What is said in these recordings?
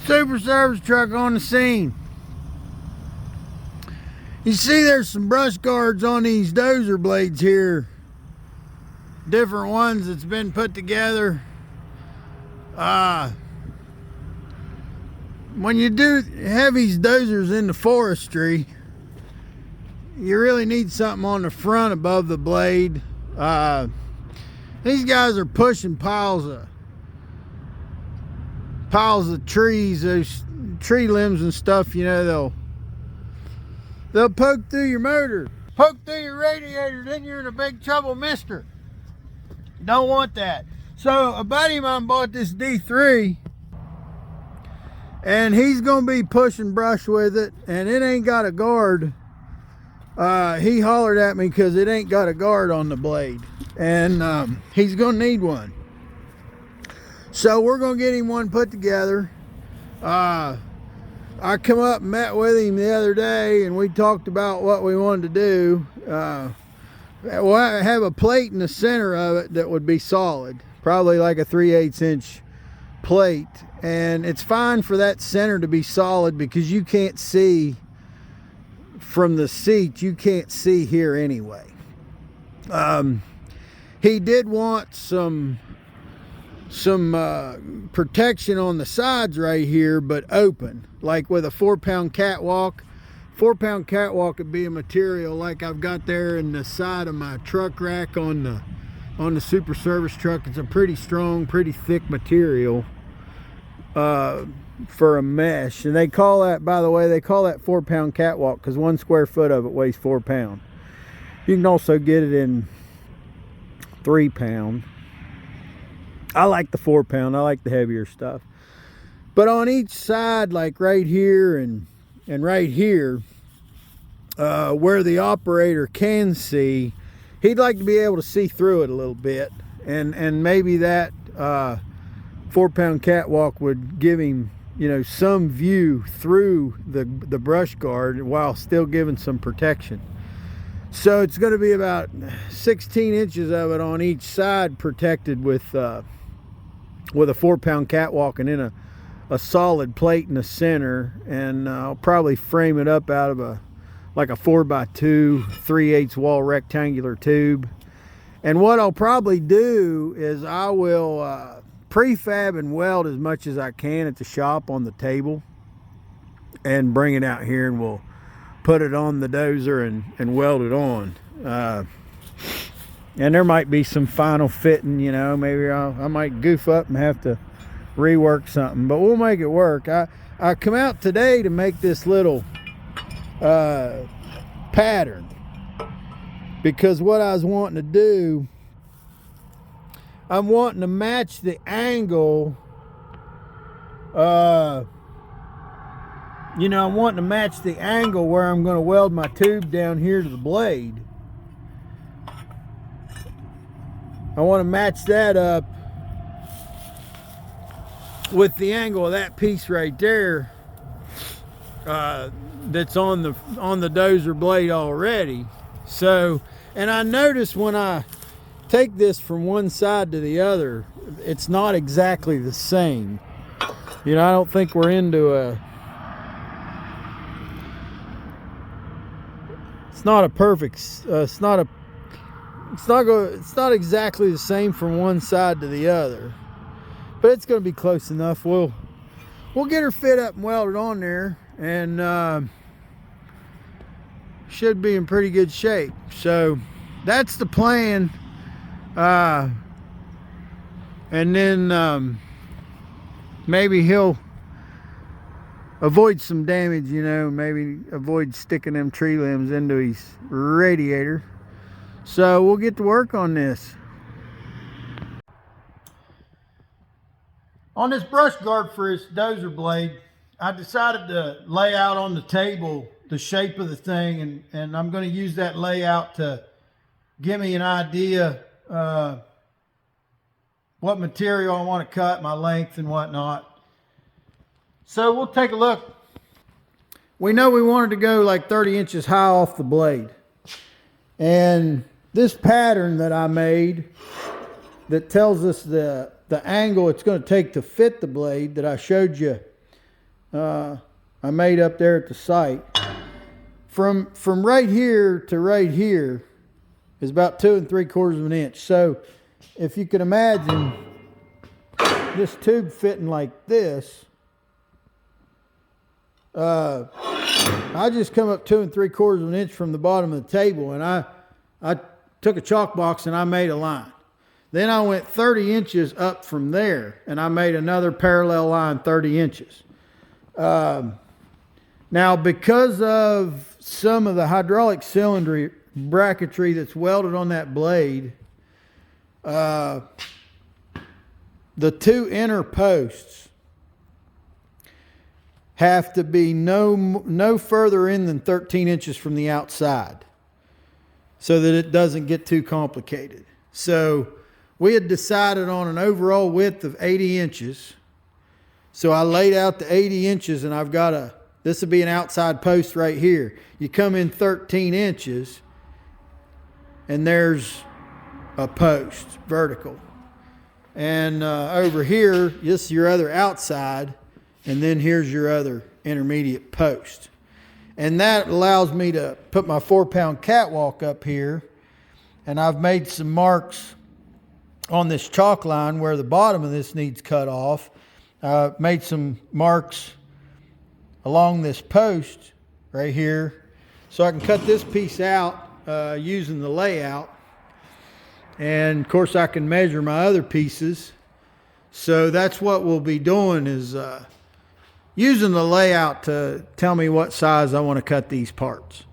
Super service truck on the scene. You see there's some brush guards on these dozer blades here. Different ones that's been put together. When you have these dozers in the forestry, you really need something on the front above the blade. These guys are pushing piles of trees, those tree limbs and stuff. You know, they'll poke through your motor, poke through your radiator, then you're in a big trouble, mister. Don't want that. So a buddy of mine bought this D3, and he's gonna be pushing brush with it, and it ain't got a guard. He hollered at me because it ain't got a guard on the blade, and he's gonna need one. So we're gonna get him one put together. I come up and met with him the other day, and we talked about what we wanted to do. We'll have a plate in the center of it that would be solid, probably like a 3/8 inch plate, and it's fine for that center to be solid because you can't see from the seat. You can't see here anyway. He did want some protection on the sides right here, but open, like with a 4-pound catwalk. 4-pound catwalk would be a material like I've got there in the side of my truck rack on the super service truck. It's a pretty strong, pretty thick material for a mesh, and they call that, by the way, they call that 4-pound catwalk because 1 square foot of it weighs 4 pounds. You can also get it in 3-pound. I like the 4-pound. I like the heavier stuff. But on each side, like right here and right here, where the operator can see, he'd like to be able to see through it a little bit, and maybe that 4-pound catwalk would give him, you know, some view through the brush guard while still giving some protection. So it's going to be about 16 inches of it on each side, protected with a 4-pound catwalk, and then a solid plate in the center. And I'll probably frame it up out of like a 4x2 3/8 wall rectangular tube. And what I'll probably do is I will prefab and weld as much as I can at the shop on the table, and bring it out here, and we'll put it on the dozer and weld it on. And there might be some final fitting, you know, maybe I might goof up and have to rework something, but we'll make it work. I come out today to make this little pattern, because what I was wanting to do, I'm wanting to match the angle, you know, I'm wanting to match the angle where I'm going to weld my tube down here to the blade. I want to match that up with the angle of that piece right there, that's on the dozer blade already. So, and I noticed when I take this from one side to the other, it's not exactly the same. You know, I don't think we're into it's not a perfect, it's not exactly the same from one side to the other, but it's going to be close enough. We'll get her fit up and welded on there, and should be in pretty good shape. So that's the plan. And then maybe he'll avoid some damage, you know, maybe avoid sticking them tree limbs into his radiator. So we'll get to work on this. On this brush guard for his dozer blade, I decided to lay out on the table the shape of the thing, and I'm going to use that layout to give me an idea what material I want to cut, my length and whatnot. So we'll take a look. We know we wanted to go like 30 inches high off the blade, and this pattern that I made that tells us the angle it's going to take to fit the blade that I showed you I made up there at the site. From right here to right here is about 2 3/4 of an inch. So if you can imagine this tube fitting like this, I just come up 2 3/4 of an inch from the bottom of the table, and I took a chalk box and I made a line. Then I went 30 inches up from there, and I made another parallel line 30 inches. Now, because of some of the hydraulic cylinder bracketry that's welded on that blade, the 2 inner posts have to be no further in than 13 inches from the outside, so that it doesn't get too complicated. So we had decided on an overall width of 80 inches. So I laid out the 80 inches, and I've got this would be an outside post right here. You come in 13 inches, and there's a post, vertical. And over here, this is your other outside, and then here's your other intermediate post. And that allows me to put my 4-pound catwalk up here, and I've made some marks on this chalk line where the bottom of this needs cut off. Made some marks along this post right here, so I can cut this piece out using the layout. And of course I can measure my other pieces. So that's what we'll be doing, is using the layout to tell me what size I want to cut these parts.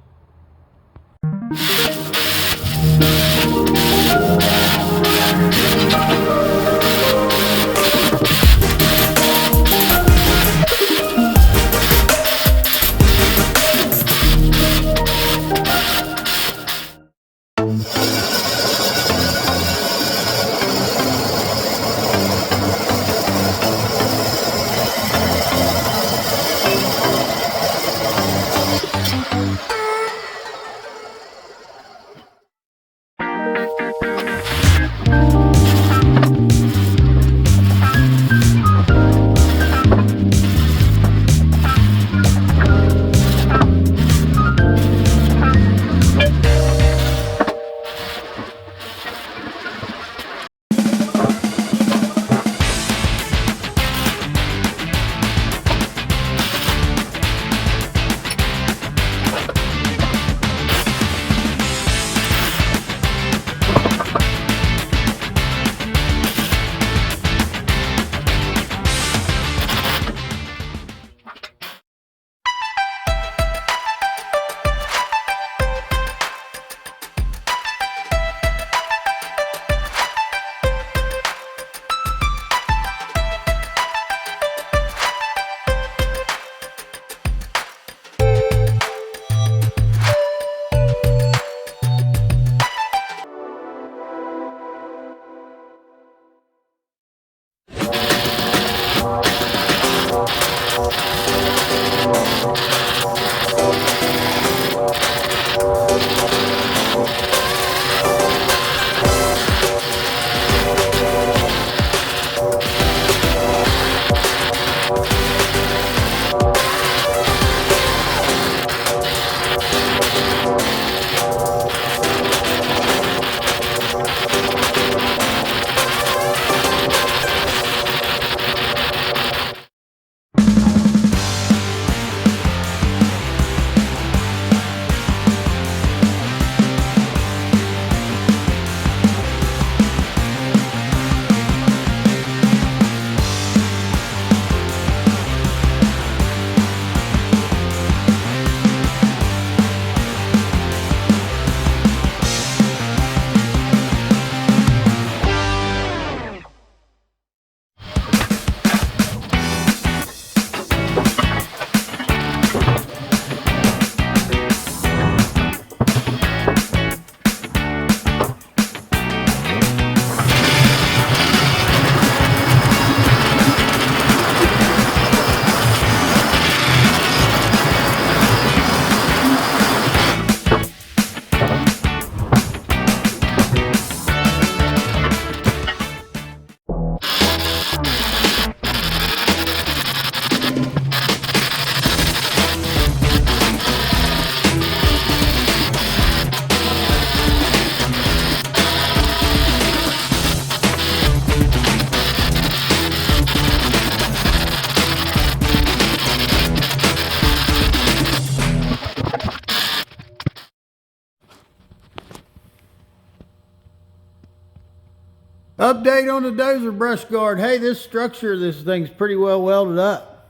Update on the dozer brush guard. Hey, this structure of this thing's pretty well welded up.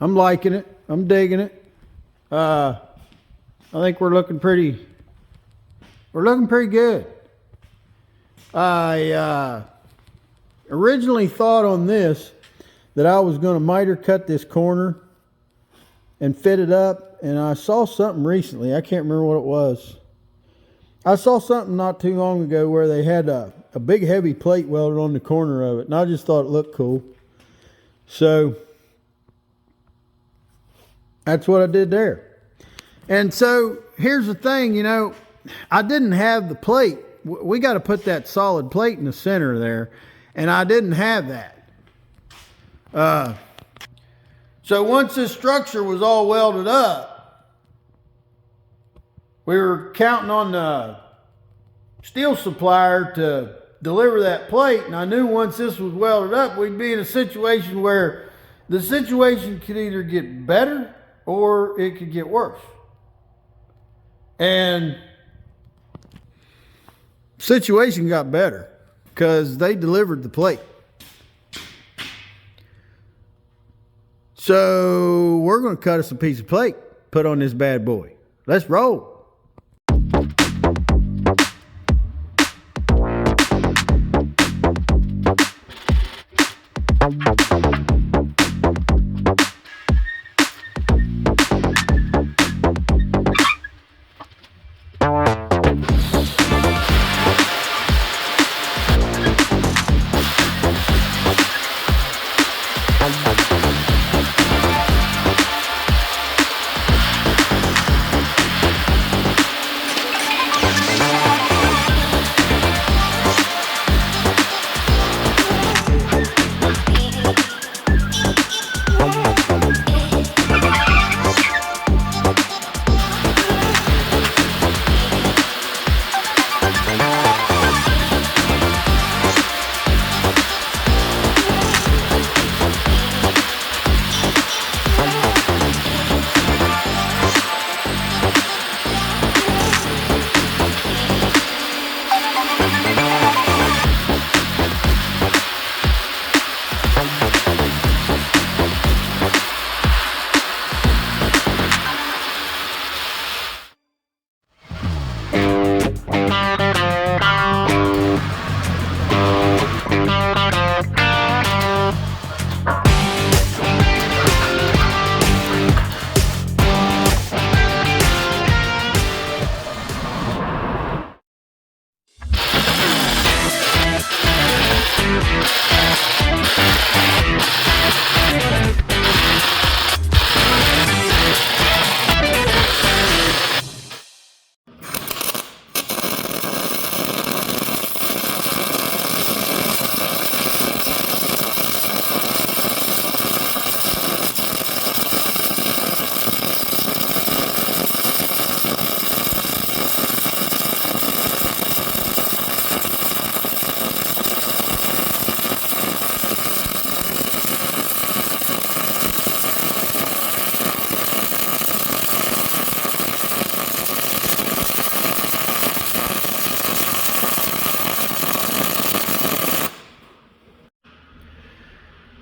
I'm liking it. I'm digging it. I think we're looking pretty good. I originally thought on this that I was going to miter cut this corner and fit it up, and I saw something recently. I can't remember what it was. I saw something not too long ago where they had a big heavy plate welded on the corner of it, and I just thought it looked cool. So that's what I did there. And so here's the thing, you know, I didn't have the plate. We got to put that solid plate in the center there, and I didn't have that. So once this structure was all welded up, we were counting on the steel supplier to deliver that plate, and I knew once this was welded up, we'd be in a situation where the situation could either get better or it could get worse. And situation got better because they delivered the plate. So we're going to cut us a piece of plate, put on this bad boy. Let's roll.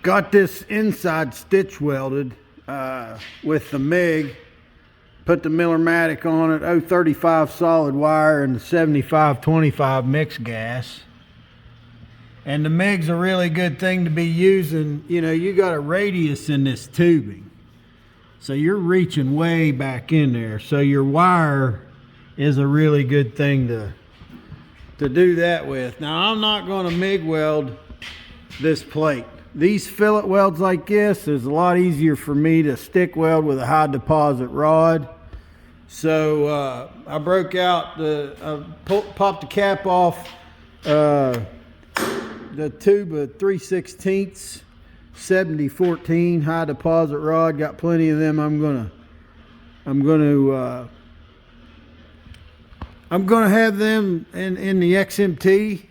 Got this inside stitch welded with the MIG. Put the Miller-Matic on it, 035 solid wire and the 75-25 mixed gas. And the MIG's a really good thing to be using. You know, you got a radius in this tubing, so you're reaching way back in there. So your wire is a really good thing to do that with. Now, I'm not going to MIG weld this plate. These fillet welds like this is a lot easier for me to stick weld with a high deposit rod. So I broke out popped the cap off the tube of 3/16 70-14 high deposit rod. Got plenty of them. I'm gonna have them in the XMT.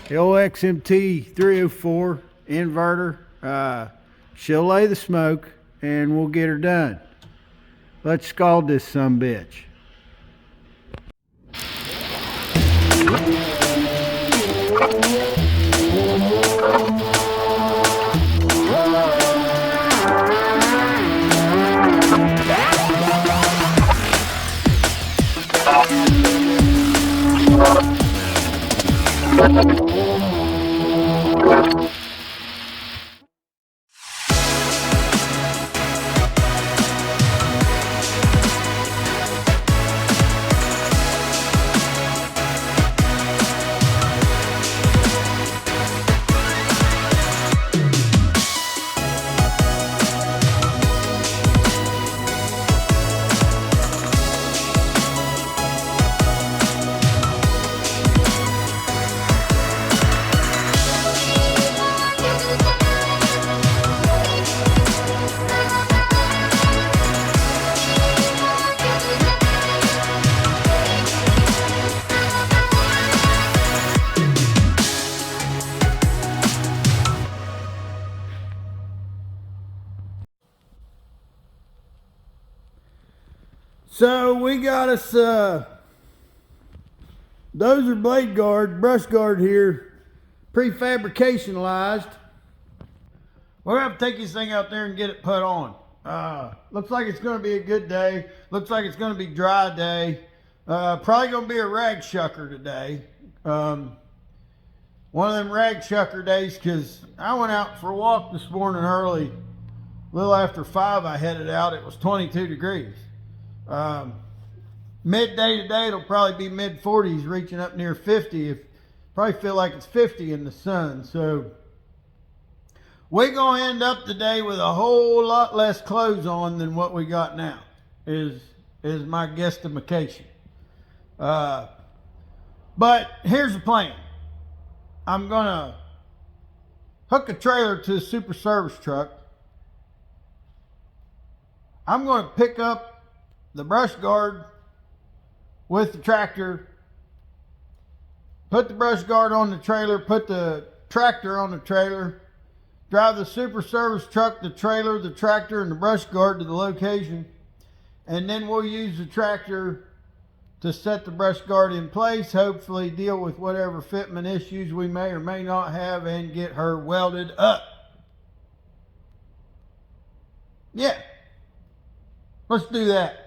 The old XMT 304 inverter. She'll lay the smoke and we'll get her done. Let's scald this sumbitch. So we got us dozer blade guard, brush guard here, prefabricationalized. We're gonna have to take this thing out there and get it put on. Looks like it's gonna be a good day. Looks like it's gonna be a dry day. Probably gonna be a rag shucker today. One of them rag shucker days, because I went out for a walk this morning early. A little after 5 I headed out. It was 22 degrees. Midday today, it'll probably be mid 40s, reaching up near 50. Probably feel like it's 50 in the sun. So we're going to end up today with a whole lot less clothes on than what we got now, is my guesstimation. But here's the plan. I'm going to hook a trailer to a super service truck. I'm going to pick up the brush guard with the tractor, put the brush guard on the trailer, put the tractor on the trailer, drive the super service truck, the trailer, the tractor, and the brush guard to the location, and then we'll use the tractor to set the brush guard in place, hopefully deal with whatever fitment issues we may or may not have, and get her welded up. Yeah, let's do that.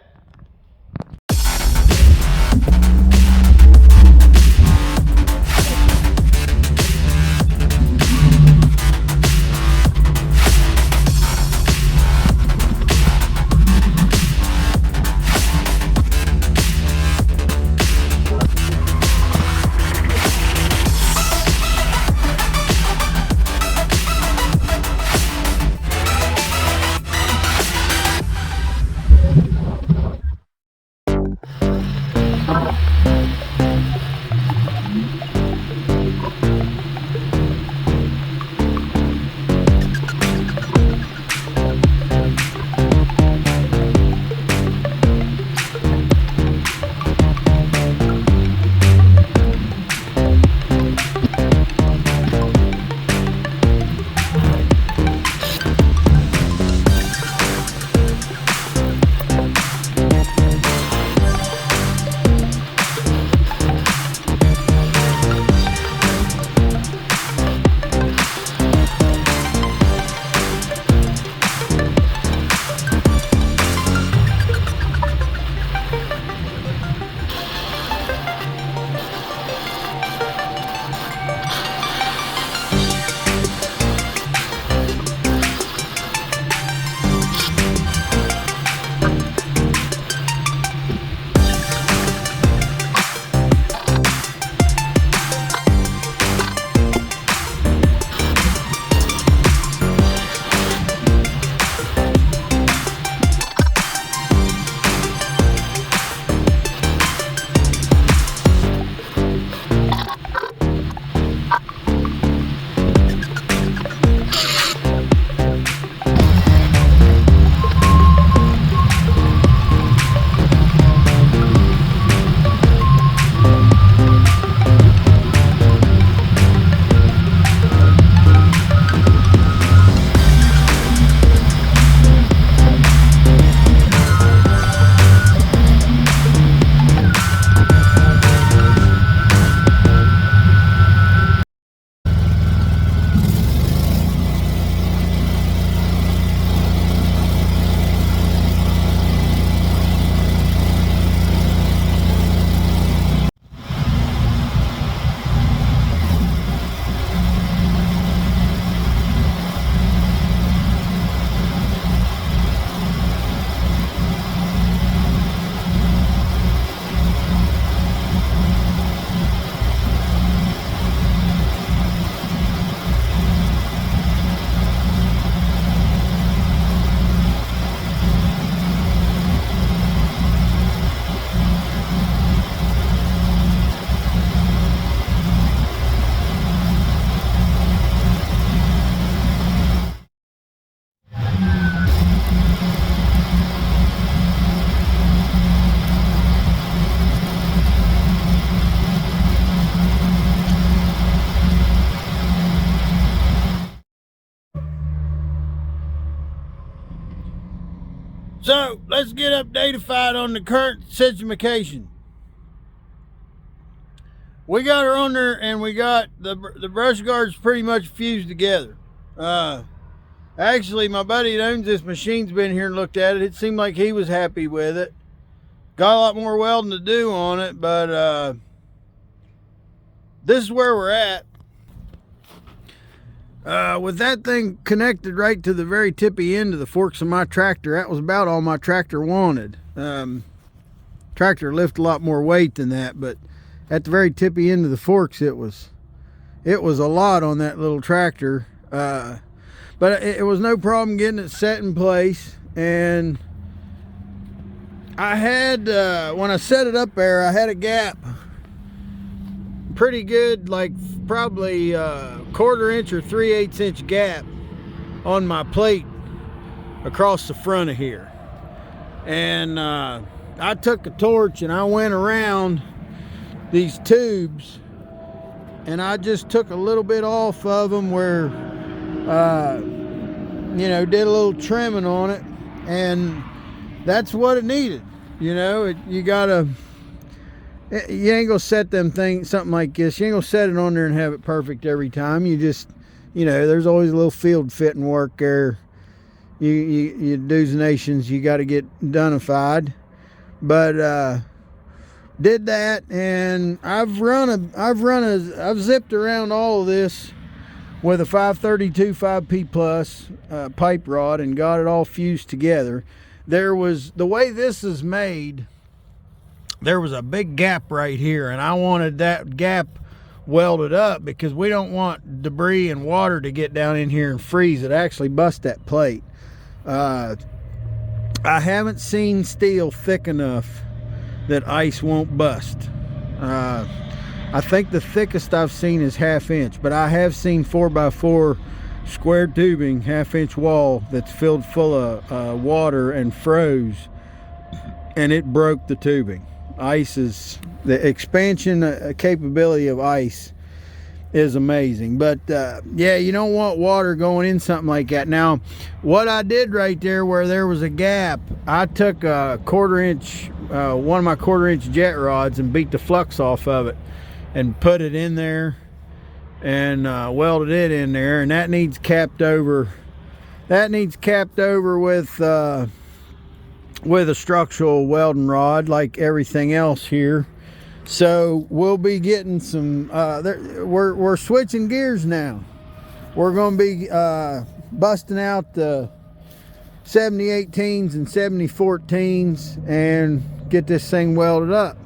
So let's get updated on the current situation. We got her on there, and we got the brush guards pretty much fused together. Actually, my buddy that owns this machine's been here and looked at it. It seemed like he was happy with it. Got a lot more welding to do on it, but this is where we're at. With that thing connected right to the very tippy end of the forks of my tractor, that was about all my tractor wanted. Tractor lift a lot more weight than that, but at the very tippy end of the forks, it was a lot on that little tractor. But it was no problem getting it set in place. And I had, when I set it up there, I had a gap pretty good, like probably a 1/4 inch or 3/8 inch gap on my plate across the front of here. And I took a torch and I went around these tubes, and I just took a little bit off of them where you know, did a little trimming on it, and that's what it needed. You know, you ain't gonna set them things, something like this, you ain't gonna set it on there and have it perfect every time. You just, you know, there's always a little field fitting work there. You do's and nations, you got to get donified. But did that, and I've zipped around all of this with a 532 5P plus pipe rod and got it all fused together. The way this is made, there was a big gap right here, and I wanted that gap welded up because we don't want debris and water to get down in here and freeze it, actually bust that plate. I haven't seen steel thick enough that ice won't bust. I think the thickest I've seen is 1/2 inch, but I have seen 4x4 square tubing, 1/2 inch wall that's filled full of water and froze, and it broke the tubing. Ice is, the expansion capability of ice is amazing. But yeah, you don't want water going in something like that. Now, what I did right there where there was a gap, I took a 1/4 inch, one of my 1/4 inch jet rods, and beat the flux off of it and put it in there and welded it in there, and that needs capped over. That needs capped over with a structural welding rod like everything else here. So we'll be getting some we're switching gears now. We're going to be busting out the 7018s and 7014s and get this thing welded up.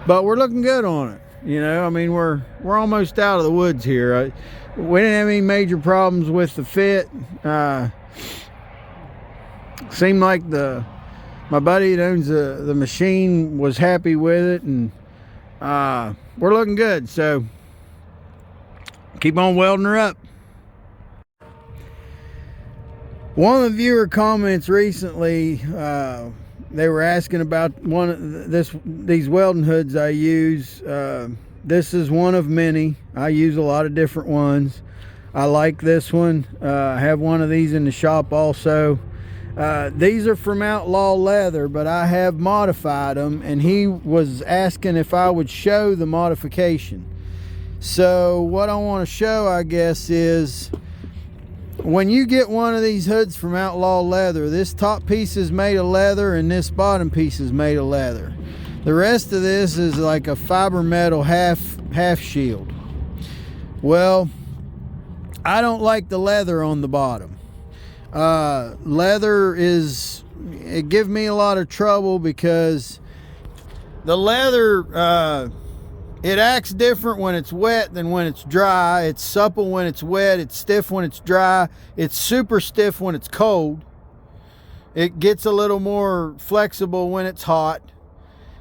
But we're looking good on it. You know, I mean, we're almost out of the woods here. We didn't have any major problems with the fit. Seemed like my buddy that owns the machine was happy with it, and we're looking good. So keep on welding her up. One of the viewer comments recently, they were asking about these welding hoods I use. This is one of many. I use a lot of different ones. I like this one. I have one of these in the shop also. These are from Outlaw Leather, but I have modified them, and he was asking if I would show the modification. So what I want to show, I guess, is when you get one of these hoods from Outlaw Leather, this top piece is made of leather and this bottom piece is made of leather. The rest of this is like a fiber metal half shield. Well, I don't like the leather on the bottom. Leather it gives me a lot of trouble because the leather, it acts different when it's wet than when it's dry. It's supple when it's wet, it's stiff when it's dry, it's super stiff when it's cold. It gets a little more flexible when it's hot.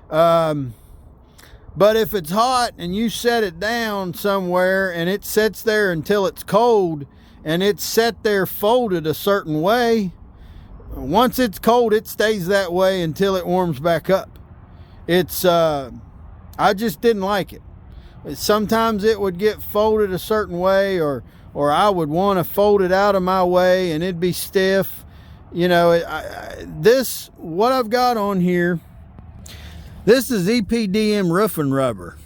But if it's hot and you set it down somewhere and it sits there until it's cold, and it's set there folded a certain way, once it's cold, it stays that way until it warms back up. It's I just didn't like it. Sometimes it would get folded a certain way, or I would want to fold it out of my way and it'd be stiff. you know, this, what I've got on here, this is EPDM roofing rubber.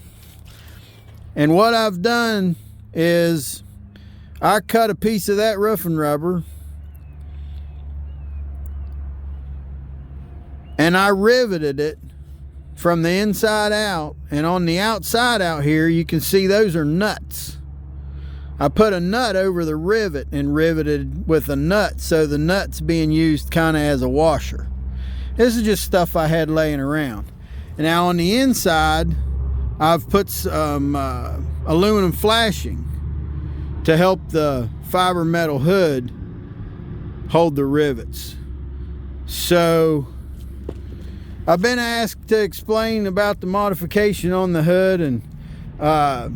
And what I've done is I cut a piece of that roofing rubber and I riveted it from the inside out. And on the outside out here, you can see those are nuts. I put a nut over the rivet and riveted with a nut, so the nut's being used kind of as a washer. This is just stuff I had laying around. And now on the inside, I've put some aluminum flashing to help the fiber metal hood hold the rivets. So I've been asked to explain about the modification on the hood, and so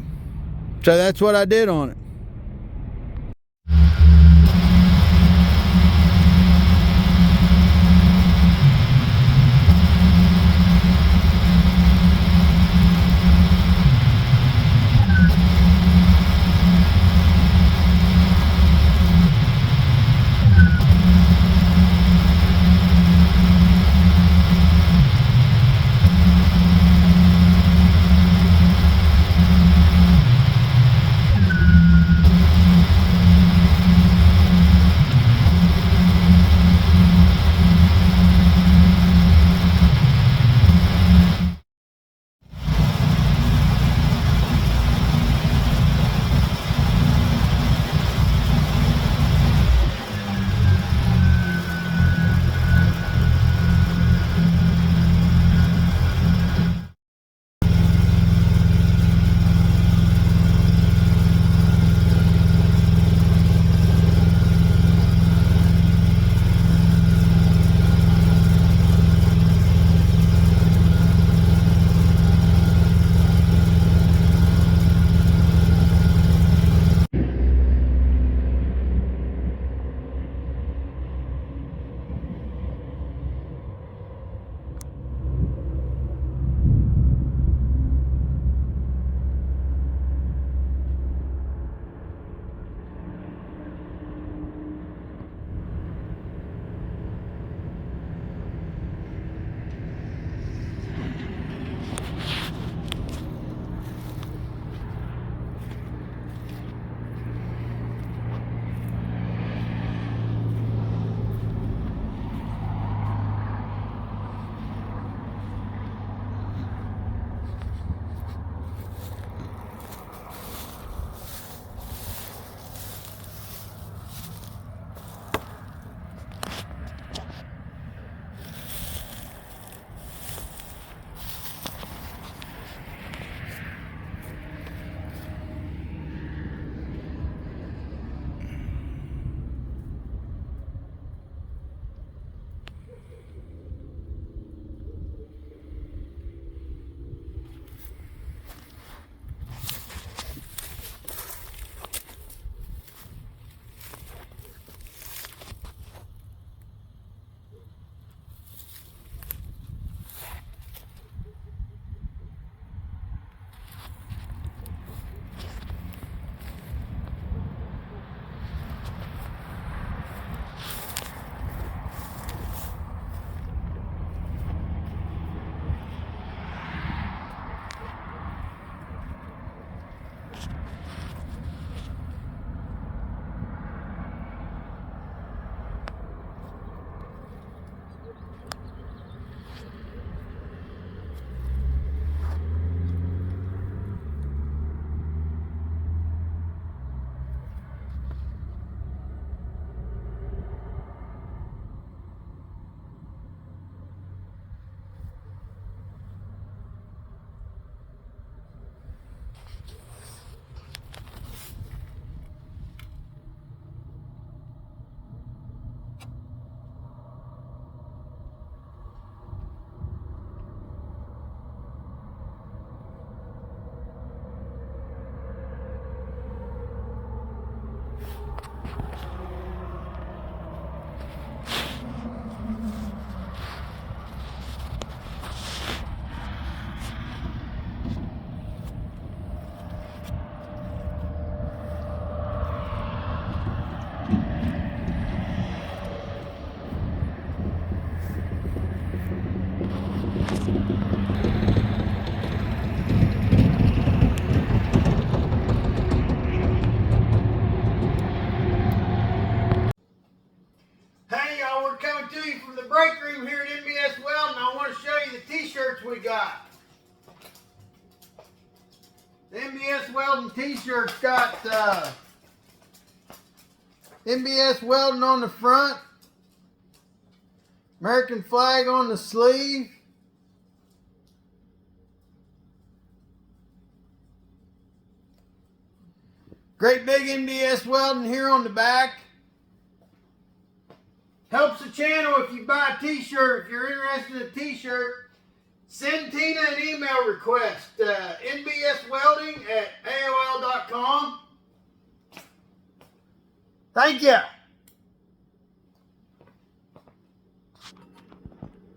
that's what I did on it. we got? The MBS Welding t-shirt's got MBS Welding on the front, American flag on the sleeve. Great big MBS Welding here on the back. Helps the channel if you buy a t-shirt. If you're interested in a t-shirt, send Tina an email request. nbswelding@aol.com. Thank you.